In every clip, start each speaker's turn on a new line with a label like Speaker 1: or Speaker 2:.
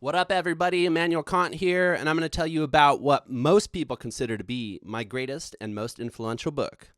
Speaker 1: What up, everybody? Immanuel Kant here, and I'm going to tell you about what most people consider to be my greatest and most influential book.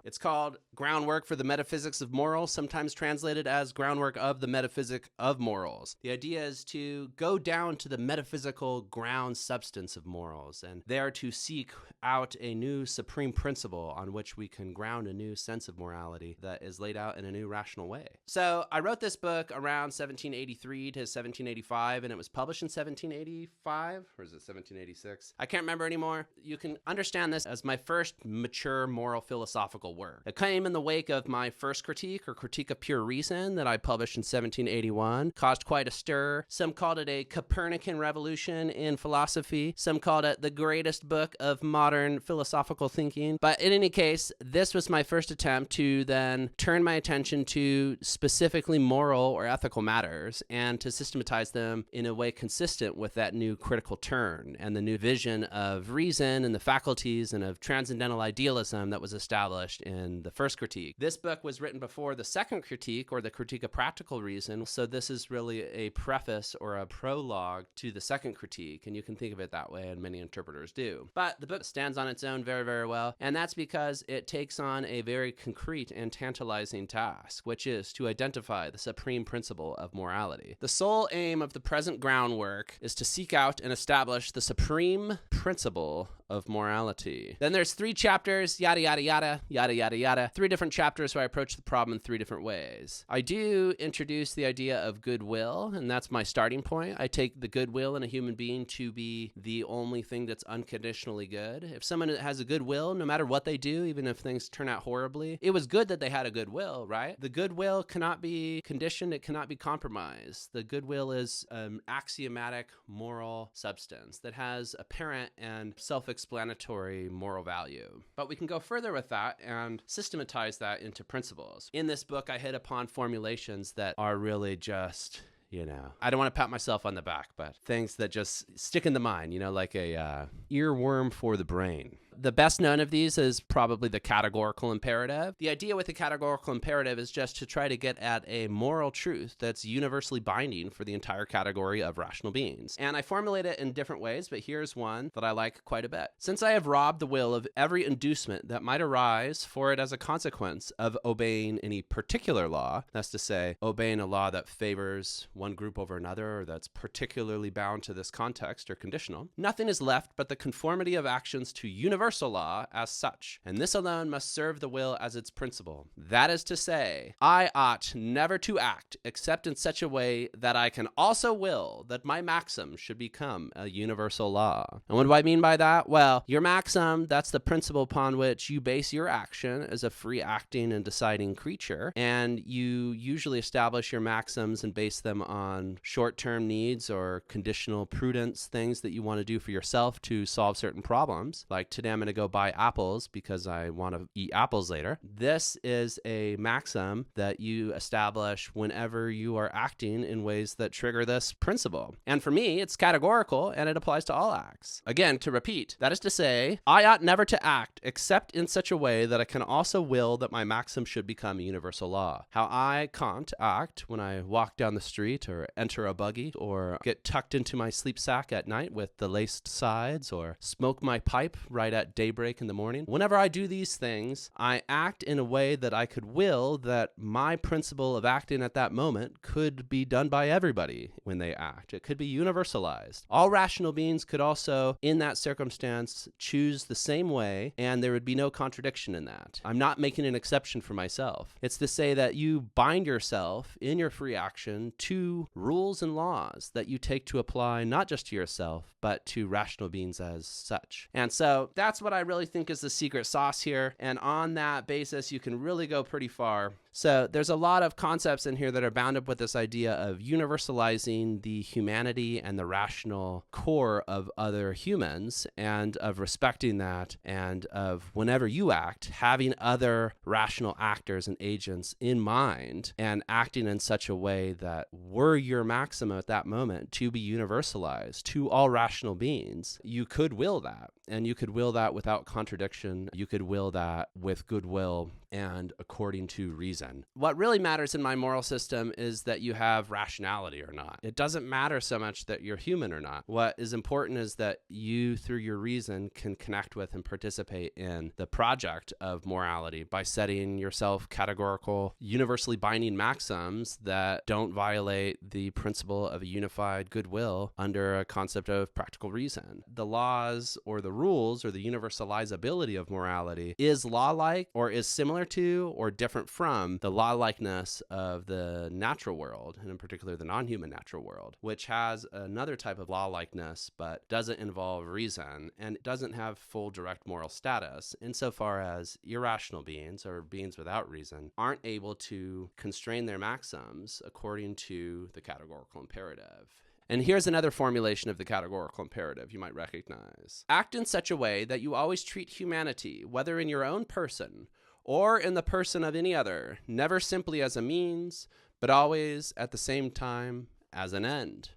Speaker 1: It's called Groundwork for the Metaphysics of Morals, sometimes translated as Groundwork of the Metaphysic of Morals. The idea is to go down to the metaphysical ground substance of morals, and there to seek out a new supreme principle on which we can ground a new sense of morality that is laid out in a new rational way. So I wrote this book around 1783 to 1785, and it was published in 1785, or is it 1786? I can't remember anymore. You can understand this as my first mature moral philosophical work. It came in the wake of my first critique, or Critique of Pure Reason, that I published in 1781. Caused quite a stir. Some called it a Copernican revolution in philosophy. Some called it the greatest book of modern philosophical thinking. But in any case, this was my first attempt to then turn my attention to specifically moral or ethical matters and to systematize them in a way consistent with that new critical turn and the new vision of reason and the faculties and of transcendental idealism that was established in the first critique. This book was written before the second critique, or the Critique of Practical Reason, so this is really a preface or a prologue to the second critique, and you can think of it that way, and many interpreters do. But the book stands on its own very, very well, and that's because it takes on a very concrete and tantalizing task, which is to identify the supreme principle of morality. The sole aim of the present groundwork is to seek out and establish the supreme principle of morality. Then there's 3 chapters, yada, yada, yada, yada, yada, yada. 3 different chapters where I approach the problem in 3 different ways. I do introduce the idea of goodwill, and that's my starting point. I take the goodwill in a human being to be the only thing that's unconditionally good. If someone has a goodwill, no matter what they do, even if things turn out horribly, it was good that they had a goodwill, right? The goodwill cannot be conditioned. It cannot be compromised. The goodwill is an axiomatic moral substance that has apparent and self-explanatory moral value. But we can go further with that and systematize that into principles. In this book, I hit upon formulations that are really just, I don't want to pat myself on the back, but things that just stick in the mind, like a earworm for the brain. The best known of these is probably the categorical imperative. The idea with the categorical imperative is just to try to get at a moral truth that's universally binding for the entire category of rational beings. And I formulate it in different ways, but here's one that I like quite a bit. Since I have robbed the will of every inducement that might arise for it as a consequence of obeying any particular law, that's to say, obeying a law that favors one group over another or that's particularly bound to this context or conditional, nothing is left but the conformity of actions to universal law as such, and this alone must serve the will as its principle. That is to say, I ought never to act except in such a way that I can also will that my maxim should become a universal law. And what do I mean by that? Well, your maxim, that's the principle upon which you base your action as a free acting and deciding creature, and you usually establish your maxims and base them on short-term needs or conditional prudence, things that you want to do for yourself to solve certain problems. Like today I'm going to go buy apples because I want to eat apples later. This is a maxim that you establish whenever you are acting in ways that trigger this principle. And for me, it's categorical and it applies to all acts. Again, to repeat, that is to say, I ought never to act except in such a way that I can also will that my maxim should become a universal law. How I, Kant, act when I walk down the street or enter a buggy or get tucked into my sleep sack at night with the laced sides or smoke my pipe right at daybreak in the morning. Whenever I do these things, I act in a way that I could will that my principle of acting at that moment could be done by everybody when they act. It could be universalized. All rational beings could also, in that circumstance, choose the same way, and there would be no contradiction in that. I'm not making an exception for myself. It's to say that you bind yourself in your free action to rules and laws that you take to apply not just to yourself, but to rational beings as such. And so that's what I really think is the secret sauce here. And on that basis, you can really go pretty far. So there's a lot of concepts in here that are bound up with this idea of universalizing the humanity and the rational core of other humans, and of respecting that, and of whenever you act, having other rational actors and agents in mind and acting in such a way that were your maxima at that moment to be universalized to all rational beings, you could will that. And you could will that without contradiction. You could will that with goodwill and according to reason. What really matters in my moral system is that you have rationality or not. It doesn't matter so much that you're human or not. What is important is that you, through your reason, can connect with and participate in the project of morality by setting yourself categorical, universally binding maxims that don't violate the principle of a unified goodwill under a concept of practical reason. The laws or the rules or the universalizability of morality is law-like or is similar to or different from the law-likeness of the natural world, and in particular the non-human natural world, which has another type of law-likeness but doesn't involve reason and doesn't have full direct moral status insofar as irrational beings or beings without reason aren't able to constrain their maxims according to the categorical imperative. And here's another formulation of the categorical imperative you might recognize. Act in such a way that you always treat humanity, whether in your own person or in the person of any other, never simply as a means, but always at the same time as an end.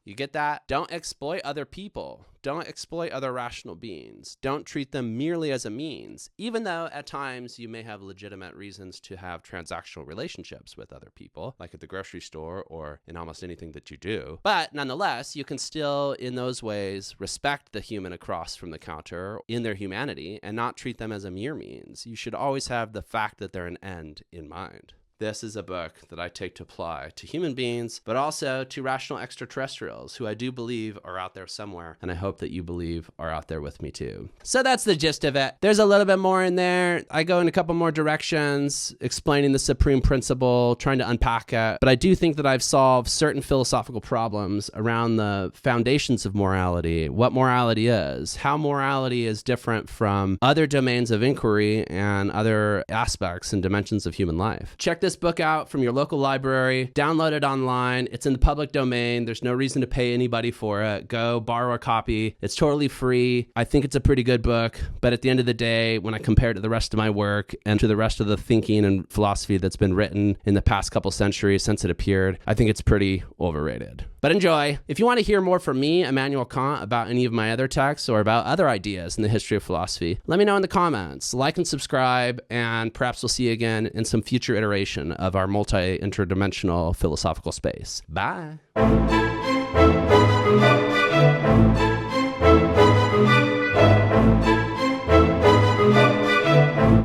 Speaker 1: You get that? Don't exploit other people. Don't exploit other rational beings. Don't treat them merely as a means, even though at times you may have legitimate reasons to have transactional relationships with other people, like at the grocery store or in almost anything that you do. But nonetheless, you can still, in those ways, respect the human across from the counter in their humanity and not treat them as a mere means. You should always have the fact that they're an end in mind. This is a book that I take to apply to human beings, but also to rational extraterrestrials, who I do believe are out there somewhere, and I hope that you believe are out there with me too. So that's the gist of it. There's a little bit more in there. I go in a couple more directions, explaining the supreme principle, trying to unpack it, but I do think that I've solved certain philosophical problems around the foundations of morality, what morality is, how morality is different from other domains of inquiry and other aspects and dimensions of human life. Check this book out from your local library, download it online. It's in the public domain. There's no reason to pay anybody for it. Go borrow a copy. It's totally free. I think it's a pretty good book, but at the end of the day, when I compare it to the rest of my work and to the rest of the thinking and philosophy that's been written in the past couple centuries since it appeared, I think it's pretty overrated. But enjoy. If you want to hear more from me, Immanuel Kant, about any of my other texts or about other ideas in the history of philosophy, let me know in the comments. Like and subscribe, and perhaps we'll see you again in some future iteration of our multi-interdimensional philosophical space. Bye.